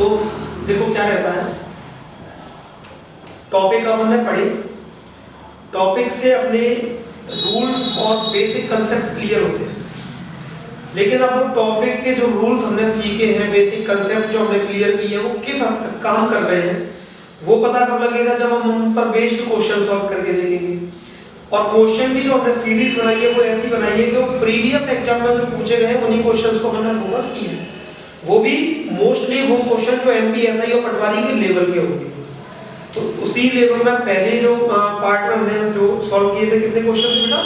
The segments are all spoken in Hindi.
तो देखो क्या रहता है, टॉपिक अब हमने पढ़े, टॉपिक से अपने रूल्स और बेसिक कंसेप्ट क्लियर होते हैं, लेकिन अब वो टॉपिक के जो रूल्स हमने सीखे हैं, बेसिक कंसेप्ट जो हमने क्लियर किए हैं, वो किस हद तक काम कर रहे हैं वो पता कब लगेगा, जब हम उन पर बेस्ड क्वेश्चन सॉल्व करके देखेंगे। और क्वेश्चन भी जो हमने सीरीज बनाई है वो ऐसी बनाई है कि वो प्रीवियस एग्जाम में जो पूछे गए उन्हीं क्वेश्चंस को हमने फोकस किया है, वो भी मोस्टली वो क्वेश्चन जो एमपी एसआई और पटवारी के लेवल के होंगे। तो उसी लेवल में पहले जो पार्ट में हमने जो सॉल्व किए थे, कितने क्वेश्चन थे बेटा?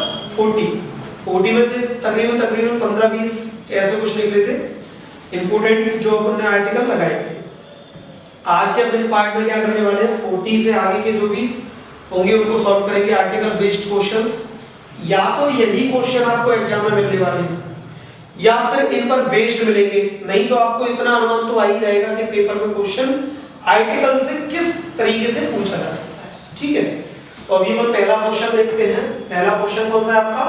40 में से तकरीबन 15-20 ऐसे कुछ निकले थे इंपोर्टेंट जो हमने आर्टिकल लगाए थे। आज के अपने इस पार्ट में क्या करने वाले हैं, 40 से आगे के जो भी होंगे उनको सॉल्व करेंगे, आर्टिकल बेस्ड क्वेश्चंस। या तो यही क्वेश्चन आपको एग्जाम में मिलने वाले हैं या फिर इन पर बेस्ड मिलेंगे, नहीं तो आपको इतना अनुमान तो आ ही जाएगा कि पेपर में क्वेश्चन आर्टिकल से किस तरीके से पूछा जा सकता है। ठीक है, तो अभी हम पहला क्वेश्चन देखते हैं। पहला क्वेश्चन कौन सा है आपका?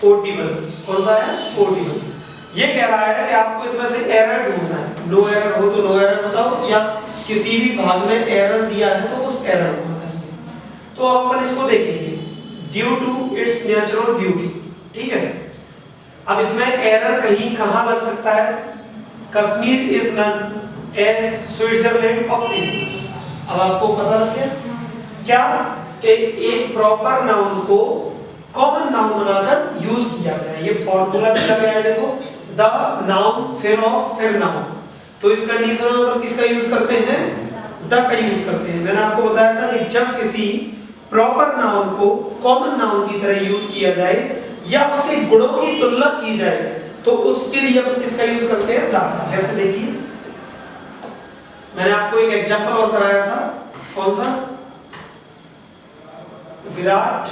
41। कौन सा है? 41। ये कह रहा है कि आपको इसमें से एरर ढूंढना है। नो एरर हो तो नो एरर बताओ, या किसी भी भाग में एरर दिया है तो उस एरर को बताइए। तो अपन इसको देखेंगे, due to its natural beauty. ठीक है, अब इसमें एरर कहीं कहां लग सकता है? Kashmir is non A Switzerland of India. अब आपको पता लग गया क्या कि एक प्रॉपर नाउन को कॉमन नाउन बनाकर यूज किया गया है। ये फॉर्मूला दिया गया है, देखो, द नाउन फिर ऑफ फिर नाउन। तो इस कंडीशन में हम किसका यूज करते हैं? द का यूज करते हैं। मैंने आपको बताया था कि जब किसी प्रॉपर नाउन को कॉमन नाउन की तरह यूज किया जाए या उसके गुणों की तुलना की जाए तो उसके लिए हम किसका यूज करते हैं? द का। जैसे देखिए, मैंने आपको एक एग्जांपल और कराया था, कौन सा? Virat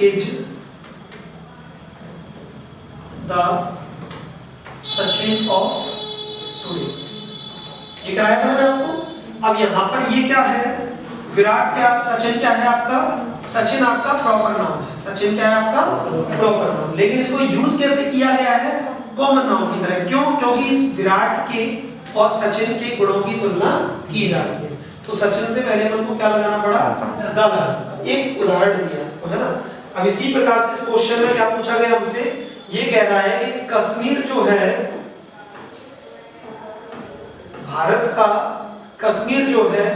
is the Sachin of today, ये कराया था मैंने आपको। अब यहां पर ये क्या है? विराट क्या, सचिन क्या है आपका? सचिन आपका प्रॉपर नाउन है। सचिन क्या है आपका? Proper noun. लेकिन इसको यूज कैसे किया गया है? कॉमन नाउन की तरह। क्यों? क्योंकि इस विराट के और सचिन के गुणों की तुलना की जा रही है, तो सचिन से पहले हमको क्या लगाना पड़ा? द लगाना। एक उदाहरण दिया तो है ना। अब इसी प्रकार से इस क्वेश्चन में क्या पूछा गया हमसे? ये कह रहा है कि कश्मीर जो है भारत का, कश्मीर जो है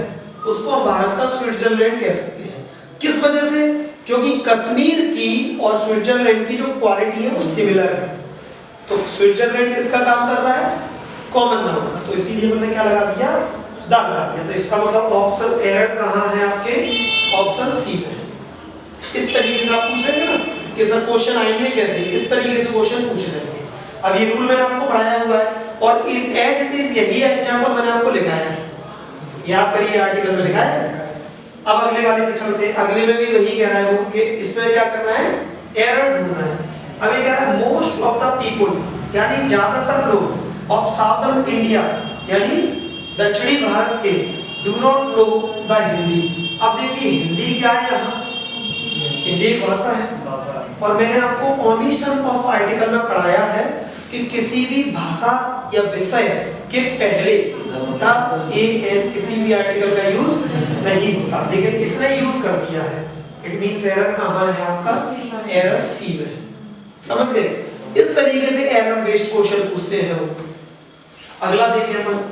उसको हम भारत का स्विट्जरलैंड कह सकते हैं। किस वजह से? क्योंकि कश्मीर की और स्विट्जरलैंड की जो क्वालिटी है वो सिमिलर है। तो स्विट्जरलैंड किसका काम कर रहा है? कॉमन नाउन का। तो इसीलिए मैंने क्या लगा दिया? द लगा दिया। तो इसका मतलब ऑप्शन एरर कहां है आपके? ऑप्शन सी में। इस तरीके से आप पूछेंगे ना कि सर क्वेश्चन आएंगे कैसे, इस तरीके से क्वेश्चन पूछे जाएंगे। अब ये रूल मैंने आपको पढ़ाया हुआ है और एज इट इज यही एग्जांपल मैंने आपको लिखाया है, याद करिए, आर्टिकल में लिखा है। अब अगले वाले पे चलते हैं। अगले में भी वही कह रहा है कि इसमें क्या करना है? एरर ढूंढना है। अब ये कह रहा है मोस्ट ऑफ द पीपल, यानी ज्यादातर लोग ऑफ साउदर्न इंडिया, यानी दक्षिणी भारत के, do not know the Hindi. अब देखिए हिंदी क्या है? यहाँ हिंदी एक भाषा है और मैंने आपको ओमिशन ऑफ आर्टिकल में पढ़ाया है कि किसी भी भाषा या विषय के पहले द ए एन किसी भी आर्टिकल का यूज नहीं होता, लेकिन इसने यूज कर दिया है। इट मींस एरर कहां है आपका? एरर सी में। समझ गए? इस तरीके से एरर बेस्ड क्वेश्चन पूछते हैं वो। अगला देखिए अपन,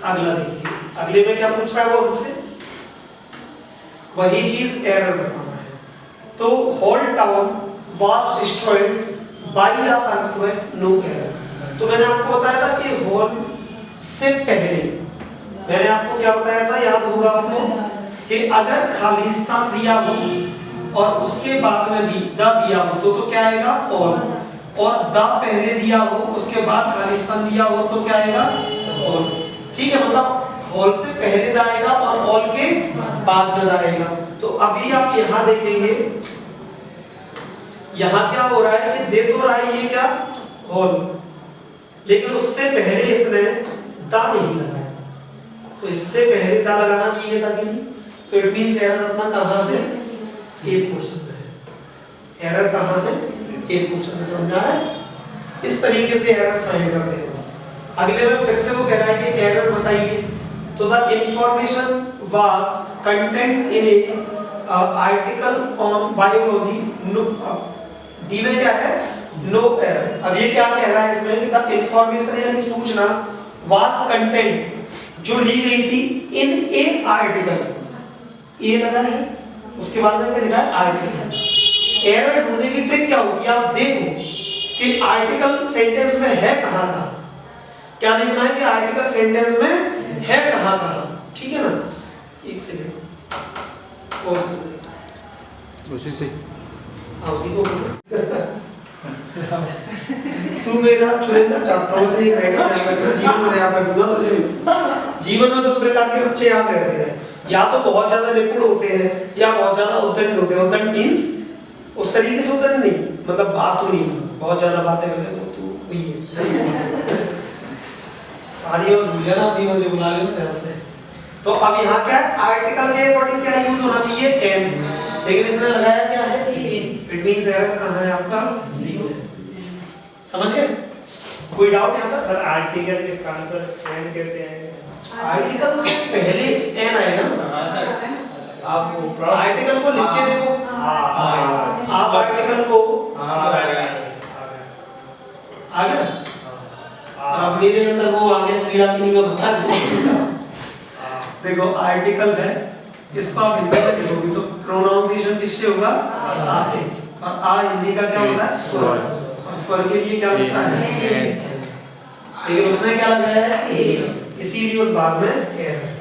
अगला देखिए, अगले में क्या पूछ रहा है वो हमसे? वही चीज एरर बताना है। तो whole town was destroyed by the earthquake, no error. तो मैंने आपको बताया था कि होल से पहले मैंने आपको क्या बताया था, याद होगा आपको, कि अगर खालिस्तान दिया हो और उसके बाद में द दिया हो तो क्या आएगा? ऑल। और द पहले दिया हो उसके बाद खालिस्तान दिया हो तो क्या आएगा? ऑल। ठीक है, मतलब ऑल से पहले द आएगा और ऑल के बाद में द आएगा। तो अभी आप यहाँ देखेंगे, यहाँ क्या हो रहा है कि दे तो रहा है ये क्या? ऑल, लेकिन उससे पहले इसने द नहीं लगाया। तो इससे पहले था लगाना चाहिए था कि नहीं, तो इट मींस एरर अपना कहाँ है, ए पोर्शन में है। एरर कहाँ है, ए पोर्शन में। समझ आ रहा है? इस तरीके से एरर फाइंड करते हैं। अगले में फिर से वो कह रहा है कि एरर बताइए, तो the information was content in A article on biology, D में क्या है, नो एरर। अब ये क्या कह रहा है इसमें कि द इंफॉर्मेशन यानी सूचना वाज कंटेंट जो ली गई थी इन ए आर्टिकल, ए लगा है, उसके बाद में क्या लिखा है, आर्टिकल। एरर ढूंढने की ट्रिक क्या होती है, आप देखो कि आर्टिकल सेंटेंस में है कहाँ कहाँ, क्या देखना है कि आर्टिकल सेंटेंस में है कहाँ कहाँ, ठीक है ना। एक सेकंड उसी से उसी को तू मेरा चुनिंदा छात्रों से ही रहेगा, जीवन में याद रखूंगा तुझे। जीवन में दो प्रकार के बच्चे याद रहते हैं, या तो बहुत ज्यादा निपुण होते हैं या बहुत ज्यादा उद्दंड होते हैं। उद्दंड मींस उस तरीके से उद्दंड नहीं, मतलब बात तो नहीं, बहुत ज्यादा बातें करते हैं, तू वही है। सारी और भूलिया ना अभी मुझे बुला रहे हो ध्यान से। तो अब यहाँ क्या है, आर्टिकल के अकॉर्डिंग क्या यूज होना चाहिए, एन, लेकिन इसने लगाया क्या है, इट मींस एरर कहाँ है आपका, बी में। समझ गए? कोई डाउट यहाँ पर? सर आर्टिकल के स्थान पर एन कैसे आएगा? आर्टिकल से पहले एन आएगा ना। हां सर, आप आर्टिकल को लिख के देखो, आप आर्टिकल को आ गया, अब मेरे अंदर वो आ गया कीड़ा की नहीं, मैं बता दूं। देखो आर्टिकल है, इसको आप हिंदी में लिखोगे तो प्रोनाउंसिएशन किससे होगा, आ से, और आ हिंदी का क्या होता है, स्वर, और स्वर के लिए क्या होता है, लेकिन उसने क्या लगाया है, इसीलिए उस भाग में एरर।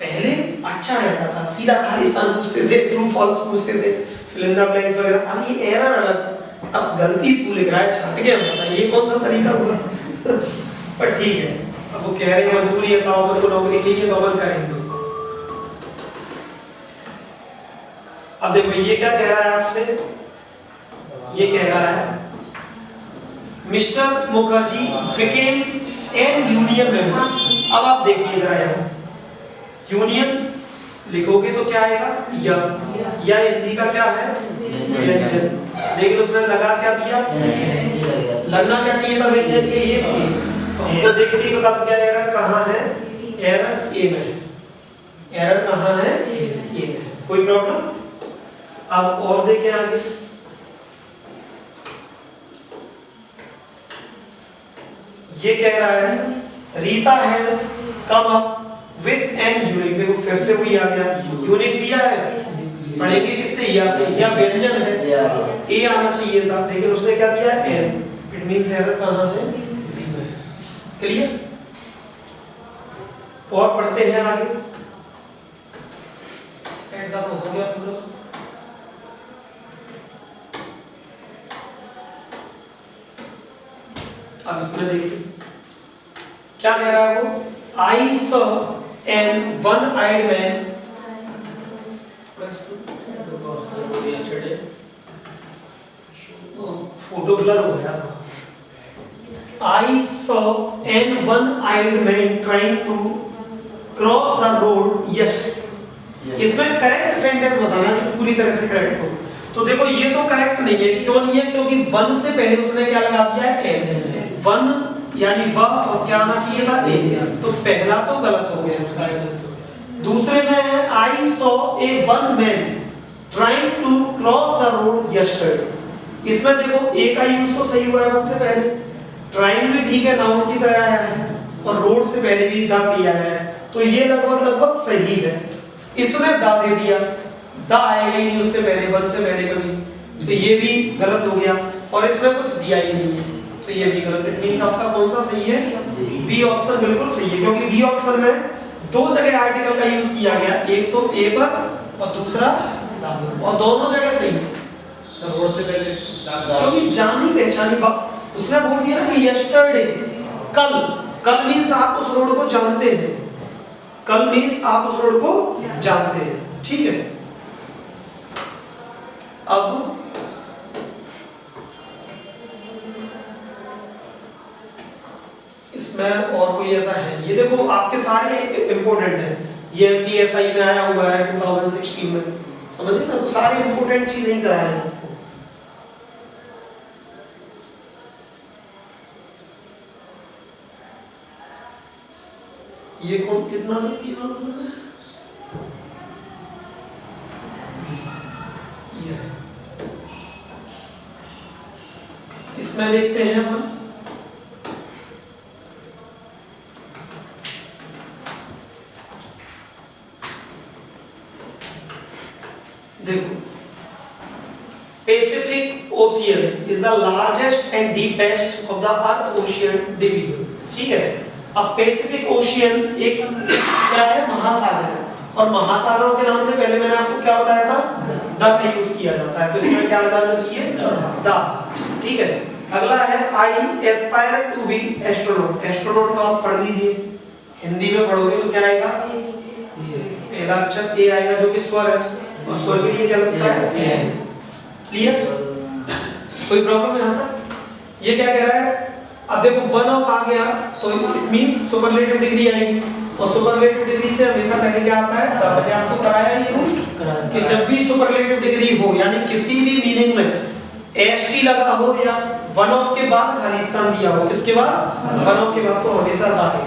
पहले अच्छा रहता था, सीधा खाली स्थान पूछते थे, ट्रू फॉल्स पूछते थे, फिल इन द ब्लैंक्स वगैरह। अब ये एरर अलग, अब गलती तू लिख रहा है, छट गया बता, ये कौन सा तरीका हुआ? पर ठीक है, अब वो कह रहे हैं मजबूरी है, साहब को नौकरी चाहिए तो अपन करेंगे। अब देखो ये क्या कह रहा है आपसे, ये कह रहा है mister Mukherjee became an union member. अब आप देखिए जरा यहाँ, यूनियन लिखोगे तो क्या आएगा, या हिंदी का क्या है, व्यंजन, लेकिन उसने लगा क्या दिया, लगना क्या चाहिए था व्यंजन के लिए, तो हमको देखते ही पता लग गया एरर कहाँ है, एरर ए में है। एरर कहाँ है, ए में। कोई प्रॉब्लम? अब और देखें आगे, ये कह रहा है Rita has come up with an unique. देखो फिर से वही आ गया, यूनिक दिया है, पढ़ेंगे किससे, या से, या व्यंजन है, ए आना चाहिए था, लेकिन उसने क्या दिया, एन। इट मींस एरर कहाँ है, क्लियर? और पढ़ते हैं आगे, सेट का तो हो गया पूरा। अब इसमें देखिए क्या कह रहा है वो, I saw an one eyed man, photo blur हो गया था। I saw an one-eyed man trying to cross the road yesterday। इसमें करेक्ट सेंटेंस बताना जो पूरी तरह से करेक्ट हो। तो देखो ये तो करेक्ट नहीं है, क्यों नहीं है, क्योंकि वन से पहले उसने क्या लगा दिया है, एन। वन यानी वह, और क्या आना चाहिए था, ए। तो पहला तो गलत हो गया उसका। दूसरे में है I saw a one man trying to cross the road yesterday। इसमें देखो ए का यूज तो सही हुआ है वन से पहले, ट्राइंग भी ठीक है, नाउन की तरह आया है, और रोड से पहले भी दा से आया है, तो ये लगभग सही है। इसमें दा दे दिया, दा आएगा ही नहीं उससे पहले, वन से पहले कभी, तो ये भी गलत हो गया, और इसमें कुछ दिया ही नहीं है, तो ये भी गलत। इट मींस आपका कौन सा सही है, बी ऑप्शन बिल्कुल सही है, क्योंकि बी ऑप्शन में दो जगह आर्टिकल का यूज किया गया, एक तो ए पर और दूसरा दा पर, और दोनों जगह सही है। सर रोड से पहले क्योंकि जानी पहचानी बात, उसने बोल दिया ना कि यस्टरडे, कल, कल मींस आप उस रोड को जानते हैं, कल मींस आप उस रोड को जानते हैं, ठीक है। अब इसमें और कोई ऐसा है, ये देखो आपके सारे इंपॉर्टेंट हैं, ये पीएसआई में आया हुआ है 2016 में, समझे ना, तो सारे इंपॉर्टेंट चीजें ही कराए हैं आपको। ये कौन कितना था किया ये है। इसमें देखते हैं हम, देखो Pacific ocean is the largest and deepest of the earth ocean divisions, ठीक है। अब पैसिफिक ओशियन एक क्या है, महासागर, और महासागरों के नाम से पहले मैंने आपको क्या बताया था, द का यूज किया जाता है, तो इसमें क्या जाना चाहिए, द, ठीक है। अगला है I aspire to be astronaut, astronaut को आप पढ़ लीजिए, हिंदी में पढ़ोगे तो क्या आएगा, पहला अक्षर ए आएगा जो कि स्वर है, और स्वर के लिए क्या लगता है, क्लियर, कोई प्रॉब्लम यहाँ तक। ये क्या कह रहा है, अब देखो वन ऑफ आ गया तो इट मींस सुपरलेटिव डिग्री आएगी, और सुपरलेटिव डिग्री से हमेशा पहले क्या आता है, तब मैंने आपको कराया ये रूल कि जब भी सुपरलेटिव डिग्री हो, यानी किसी भी मीनिंग में एसटी लगा हो या वन ऑफ के बाद खाली स्थान दिया हो, किसके बाद, वन ऑफ के बाद, तो हमेशा दा है,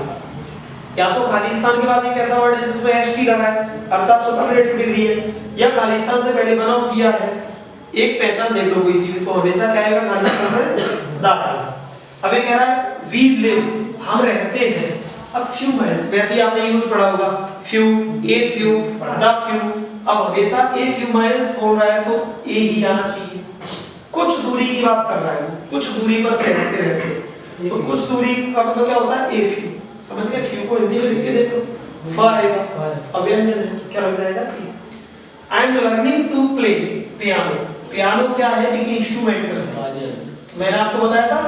या तो खाली स्थान के बाद एक ऐसा वर्ड है जिसमें एसटी लगा है अर्थात सुपरलेटिव डिग्री है, या खाली स्थान से पहले वन ऑफ दिया है, एक पहचान देख लो कोई सी भी, तो हमेशा क्या आएगा, खाली स्थान में दा आएगा। अब ये कह रहा है वी लिव, हम रहते हैं, अब फ्यू माइल्स, वैसे ही आपने यूज पढ़ा होगा, few, a few, the few, अब हमेशा ए फ्यू माइल्स बोल रहा है तो ए ही आना चाहिए, कुछ दूरी की बात कर रहा है, कुछ दूरी पर शहर से रहते हैं, तो कुछ दूरी का मतलब क्या होता है, ए फ्यू, समझ गए, फ्यू को हिंदी में लिख के देखो, फ आएगा, अव्यंजन है तो क्या लग जाएगा, I am learning to play piano, piano क्या है, एक इंस्ट्रूमेंटल है, मैंने आपको बताया था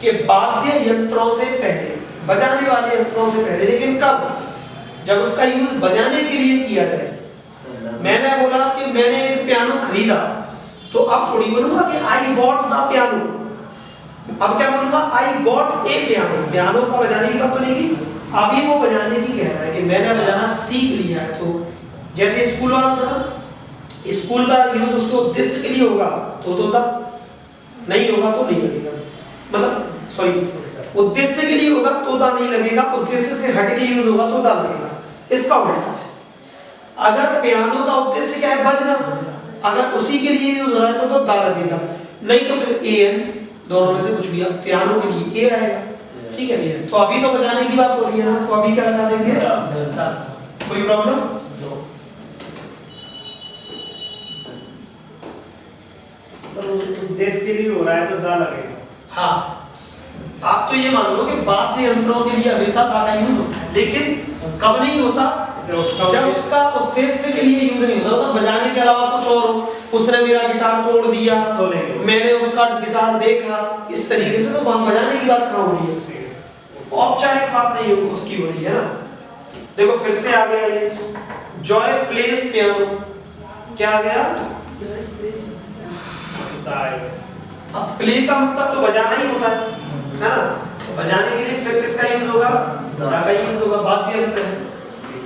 कि वाद्य यंत्रों से पहले, बजाने वाले यंत्रों से पहले, लेकिन कब, जब उसका यूज बजाने के लिए किया जाए। मैंने बोला कि मैंने एक पियानो खरीदा, तो अब थोड़ी बोलूंगा कि आई बॉट द पियानो, अब क्या बोलूंगा, I bought A piano, piano का बजाने की बात तो नहीं की, अभी वो बजाने की कह रहा है कि मैंने बजाना सीख लिया है, तो जैसे स्कूल वाला था ना, स्कूल का यूज उसके उद्देश्य के लिए होगा तो था, नहीं होगा तो नहीं लगेगा, मतलब सॉरी उद्देश्य के लिए होगा तो दा नहीं लगेगा, उद्देश्य से हट के यूज होगा तो दा लगेगा, इसका उल्टा है। अगर पियानो का उद्देश्य क्या है, बजना, अगर उसी के लिए यूज हो रहा है तो दा लगेगा, नहीं तो फिर ए एन, दोनों में से कुछ भी, पियानो के लिए ए आएगा, ठीक है। तो अभी तो बजाने की बात हो रही है ना, तो अभी क्या लगा देंगे, दा, कोई प्रॉब्लम, तो उद्देश्य के लिए हो रहा है तो दा लगेगा, हाँ, आप तो ये मान लो कि वाद्य यंत्रों के लिए हमेशा दा का यूज होता है, लेकिन कब नहीं होता, जब उसका उद्देश्य के लिए यूज नहीं होता, तो बजाने के अलावा कुछ और हो, उसने मेरा गिटार तोड़ दिया तो नहीं, मैंने उसका गिटार देखा, इस तरीके से तो वहां बजाने की बात कहाँ हो रही है, औपचारिक बात नहीं हो उसकी हो रही है ना। देखो फिर से आ गया ये जॉय प्लेस पियानो, क्या आ गया, अब प्ले का मतलब तो बजाना ही होता है ना, तो बजाने के लिए फिर किसका यूज होगा, दा का यूज होगा, वाद्य यंत्र है।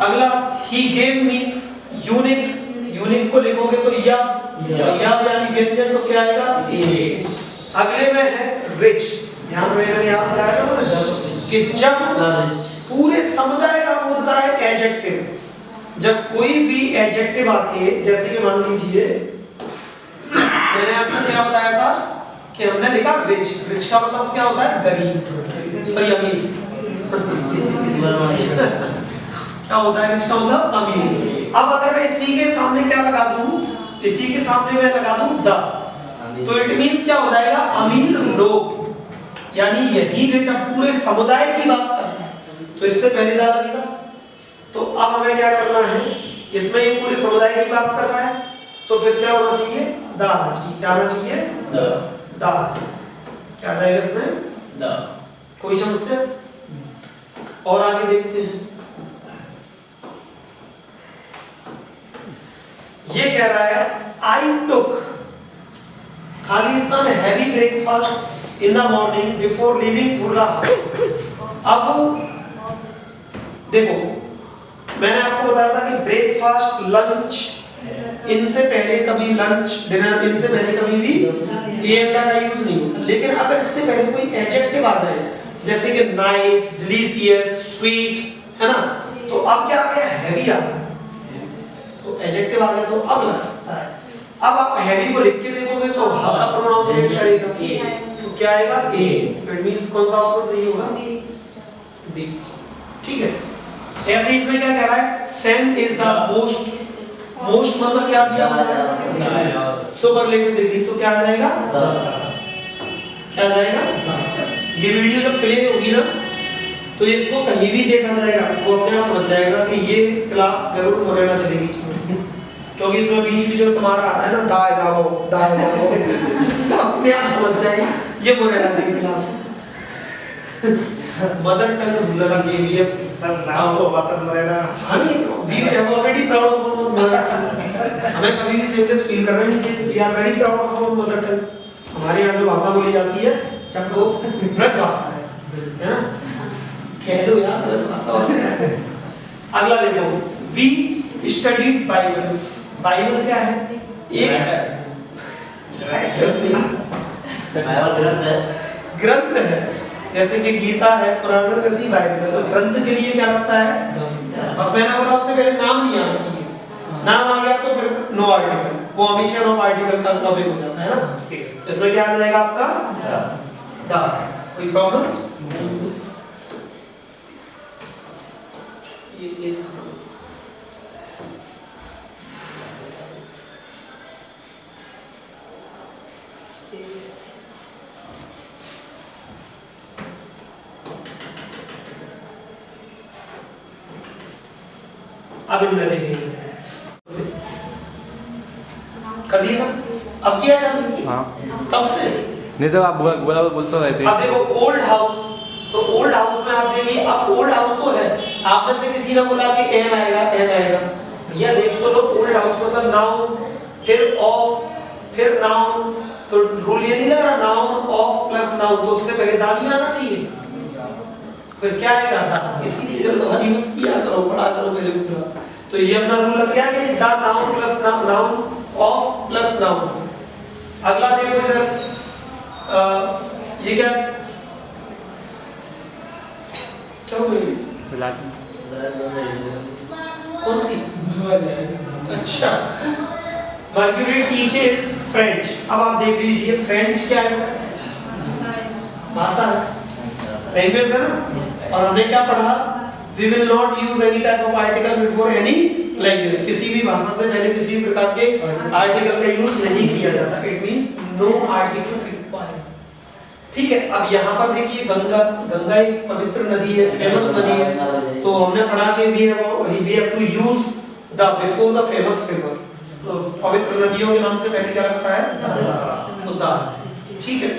अगला he gave me unique, unique को लिखोगे तो या यानी व्यंजन, तो क्या आएगा, ए। अगले में है रिच, ध्यान में मैंने याद कराया था कि जब पूरे समुदाय का बोध करा है एडजेक्टिव, जब कोई भी एडजेक्टिव आके, जैसे कि मान लीजिए मैंने आपको क्या बताया था कि हमने लिखा रिच, रिच का मतलब क्या होता है, गरीब, सॉरी अमीर क्या होता है रिच का मतलब, अमीर। अब अगर मैं इसी के सामने क्या लगा दूं, इसी के सामने मैं लगा दूं द, तो इट मींस क्या हो जाएगा, अमीर लोग, यानी यही रिच, अब पूरे समुदाय की बात कर रहा है तो इससे पहले दा लगेगा। तो अब हमें क्या करना है, इसमें ये पूरे समुदाय की बात कर रहा है, तो फिर क्या होना चाहिए, दा आना चाहिए, क्या आना चाहिए, दा, क्या आ जाएगा इसमें, दा, कोई समस्या, और आगे देखते हैं। ये कह रहा है आई टुक, खाली स्थान heavy breakfast in the morning before leaving for the house, अब देखो मैंने आपको बताया था कि ब्रेकफास्ट, लंच, इनसे पहले कभी लंच, डिनर, इनसे पहले कभी भी एंड का यूज नहीं होता। लेकिन अगर इससे पहले कोई एडजेक्टिव आ जाए जैसे कि नाइस, डिलीशियस, स्वीट, है ना, तो अब क्या आ गया, हैवी आ गया। तो एडजेक्टिव आ गया तो अब लग सकता है। अब आप हैवी को लिख के देखोगे तो ह का प्रोनाउंसिएशन करेगा तो क्या आएगा, ए। इट मींस कौन सा ऑप्शन सही होगा, बी। ठीक है, ऐसे ही इसमें क्या कह रहा है, saint is the most, most मतलब क्या किया होगा, सुपरलेटिव डिग्री, तो क्या आ जाएगा, क्या आ जाएगा। ये वीडियो जब प्ले होगी ना तो इसको कहीं भी देखा जाएगा वो अपने आप समझ जाएगा कि ये क्लास जरूर मोरेना चलेगी, क्योंकि इसमें बीच बीच में तुम्हारा आ रहा है ना दाएं जाओ अपने आप समझ जाएगा ये मोरेना की क्लास मदर टंग भूलना चाहिए सर नाम तो वासन मरेना। Honey we have already proud of our mother tongue. हमें कभी भी सेमलेस फील करना नहीं चाहिए। We are very proud of our mother tongue. हमारे यहाँ जो भाषा बोली जाती है जब वो ब्रज भाषा है ना, कह लो यार ब्रज भाषा। और क्या है, अगला देखो, वी स्टडीड बाइबल। बाइबल क्या है, एक ग्रंथ है, जैसे कि गीता है, पुराण में कैसी बाइबल है। तो ग्रंथ के लिए क्या लगता है, बस मैंने बोला उससे पहले नाम नहीं आना चाहिए। नाम आ गया तो फिर नो आर्टिकल, वो हमेशा नो आर्टिकल का टॉपिक हो जाता है ना। इसमें क्या आ जाएगा आपका द। कोई प्रॉब्लम, ये पेज खत्म। अब इनमें देखेंगे कर दिए सब, अब किया चालू। हाँ कब से नहीं सर, आप बोलते रहते। अब देखो ओल्ड हाउस, तो ओल्ड हाउस में आप देखिए, अब ओल्ड हाउस तो है, आप में से किसी ने बोला कि एन आएगा, एन आएगा। भैया देख तो लो, ओल्ड हाउस मतलब नाउन, फिर ऑफ, फिर नाउन, तो रूल ये नहीं लग रहा, नाउन ऑफ प्लस नाउन, तो उससे पहले दा नहीं आना चाहिए। फिर क्या आएगा था, इसीलिए जल्दबाजी मत किया करो, पढ़ा करो पहले पूरा। तो ये अपना रूल लग गया कि the noun plus noun of plus noun. अगला देखो इधर, ये क्या क्या हो गई, कौन सी, अच्छा मर्क्यूरी टीचेस फ्रेंच। अब आप देख लीजिए फ्रेंच क्या है, भाषा है, लैंग्वेज है ना। और हमने क्या पढ़ा, we will not use any type of article before any language. किसी भी भाषा से पहले किसी भी प्रकार के आर्टिकल का यूज नहीं किया जाता। It means no article required. ठीक है, अब यहाँ पर देखिए गंगा, गंगा एक पवित्र नदी है, फेमस नदी है। तो हमने पढ़ा कि we have to use the before the famous river. तो पवित्र नदियों के नाम से पहले क्या लगता है, तो द। ठीक है,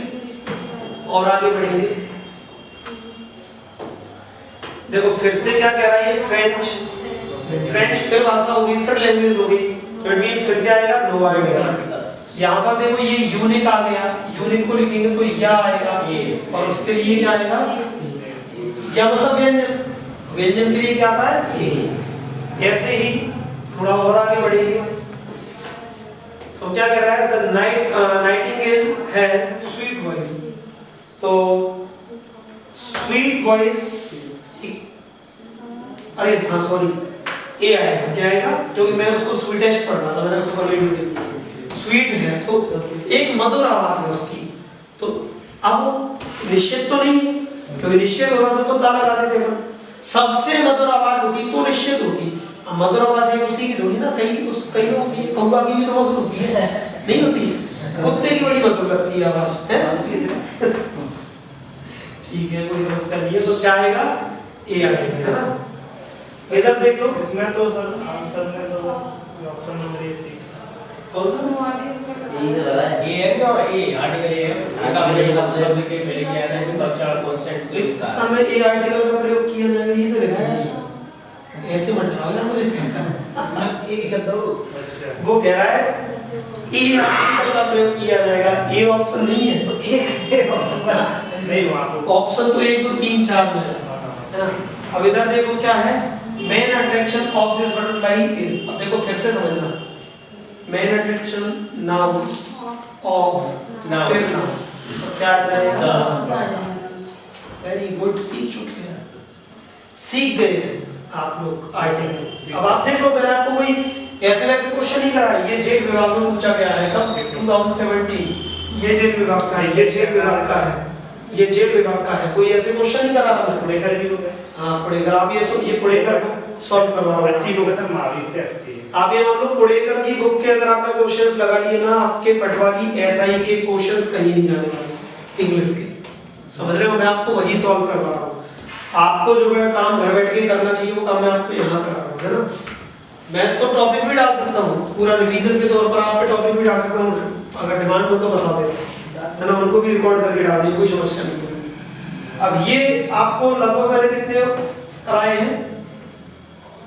और आगे बढ़ेंगे। देखो फिर से क्या कह रहा है, ये फ्रेंच, फ्रेंच फिर भाषा होगी, फिर लैंग्वेज होगी, तो इट मींस फिर क्या आएगा, नो आर्टिकल। यहाँ पर देखो ये यूनिक आ गया, यूनिक को लिखेंगे तो या आएगा, और उसके लिए क्या आएगा, या मतलब व्यंजन, व्यंजन के लिए क्या आता है। ऐसे ही थोड़ा और आगे बढ़ेंगे तो क्या कह रहा है, the Nightingale has sweet voice. तो स्वीट वॉइस, अरे हाँ सॉरी, ए आएगा, क्या आएगा, क्योंकि मैं उसको स्वीटेस्ट पढ़ रहा था, मैंने उसको सुपरलेटिव स्वीट है तो एक मधुर आवाज है उसकी। तो अब वो निश्चित तो नहीं है, क्योंकि निश्चित होता तो दा लगा देते हैं। सबसे मधुर आवाज होती तो निश्चित होती। अब मधुर आवाज है उसी की थोड़ी ना, कई लोगों की, कौवा की भी तो मधुर होती है, नहीं होती, कुत्ते की बड़ी मधुर लगती है आवाज है। ठीक है, कोई समस्या नहीं है। तो क्या आएगा, ए आएगा, है ना। इधर देख लो, इसमें तो सर आंसर में तो ऑप्शन नंबर ए सी, कौन सा ए है क्या, ए आर्टिकल ए है, एक हमने शब्द के पहले किया था, इसका चार कांस्टेंट से इस समय ए आर्टिकल का प्रयोग किया जाएगा, ये तो लिखा है। ऐसे मत डराओ यार मुझे, ये तो वो कह रहा है ए आर्टिकल का प्रयोग किया जाएगा। ए ऑप्शन नहीं है, एक ऑप्शन नहीं, वहां ऑप्शन तो 1 2 3 4 में है। है ना। अब इधर देखो क्या है, main attraction of this butterfly is, अब देखो फिर से समझना, main attraction noun of Noun. फिर नाउन, तो क्या आ जाएगा, The. वेरी गुड, सीख चुके हैं, सीख गए हैं आप लोग आर्टिकल। अब आप देख लो, मैंने आपको कोई ऐसे वैसे क्वेश्चन नहीं करा, ये जेल विभाग में पूछा गया है कब, 2017, ये जेल विभाग का है, ये जेल विभाग का है, ये जेल विभाग का है, कोई ऐसे क्वेश्चन नहीं करा मैंने। पुणेकर भी हो गए। हाँ पुणेकर, आप ये पुणेकर को सॉल्व करवा रहे अच्छी हो बुक है सर, महावीर से अच्छी है। आप ये मान लो पुणेकर की बुक के अगर आपने क्वेश्चंस लगा लिए ना, आपके पटवारी एसआई के क्वेश्चंस कहीं नहीं जाने वाले इंग्लिश के, समझ रहे हो, मैं आपको वही सॉल्व करवा रहा हूँ। आपको जो है काम घर बैठ के करना चाहिए, वो काम मैं आपको यहाँ करा रहा हूँ, है ना। मैं तो टॉपिक भी डाल सकता हूँ, पूरा रिवीजन के तौर पर आप पे टॉपिक भी डाल सकता हूँ, अगर डिमांड हो तो बता देना, है ना, उनको भी रिकॉर्ड करके डाल दिए, कोई समस्या नहीं है। अब ये आपको लगभग मैंने कितने कराए हैं,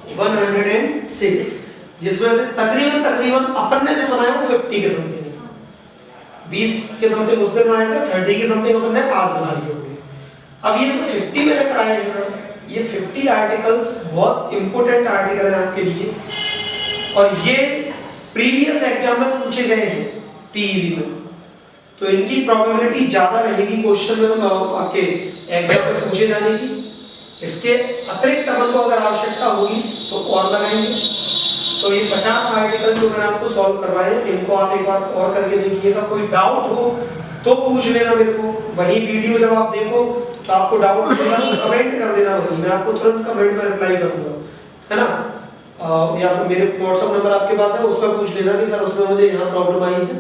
106, जिसमें से तकरीबन अपन ने जो बनाया वो 50 के समथिंग, 20 के समथिंग उस दिन बनाए थे, 30 के समथिंग अपन ने आज बना लिए होंगे। अब ये जो 50 मैंने कराए हैं ना, ये 50 आर्टिकल्स बहुत इंपॉर्टेंट आर्टिकल है आपके लिए, और ये प्रीवियस एग्जाम में पूछे गए हैं पीईबी में, तो इनकी प्रोबेबिलिटी ज्यादा रहेगी क्वेश्चन में आपके एग्जाम में पूछे जाने की। इसके अतिरिक्त अपन को अगर आवश्यकता होगी तो और लगाएंगे। तो ये 50 आर्टिकल जो मैंने आपको सॉल्व करवाए हैं, इनको आप एक बार और करके देखिएगा, कोई डाउट हो तो पूछ लेना मेरे को, वही वीडियो जब आप देखो तो आपको डाउट होगा कमेंट कर देना, वही मैं आपको तुरंत कमेंट में रिप्लाई करूंगा, है ना। या फिर मेरे व्हाट्सएप नंबर आपके पास है, उस पर पूछ लेना कि सर उसमें मुझे यहाँ प्रॉब्लम आई है,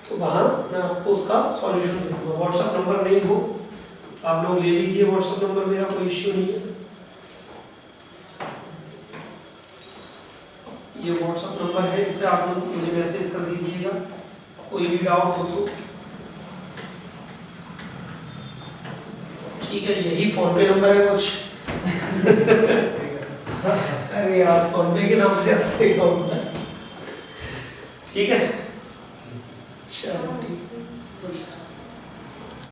तो वहाँ मैं आपको उसका सॉल्यूशन दे दूँगा। व्हाट्सएप नंबर नहीं हो तो आप लोग ले लीजिए व्हाट्सएप नंबर, मेरा कोई इश्यू नहीं है। ये व्हाट्सएप नंबर है, इस पर आप लोग मुझे मैसेज कर दीजिएगा कोई भी डाउट हो तो। ठीक है, यही फोन पे नंबर है कुछ अरे यार फोन पे के नाम से हंसते हो ठीक है।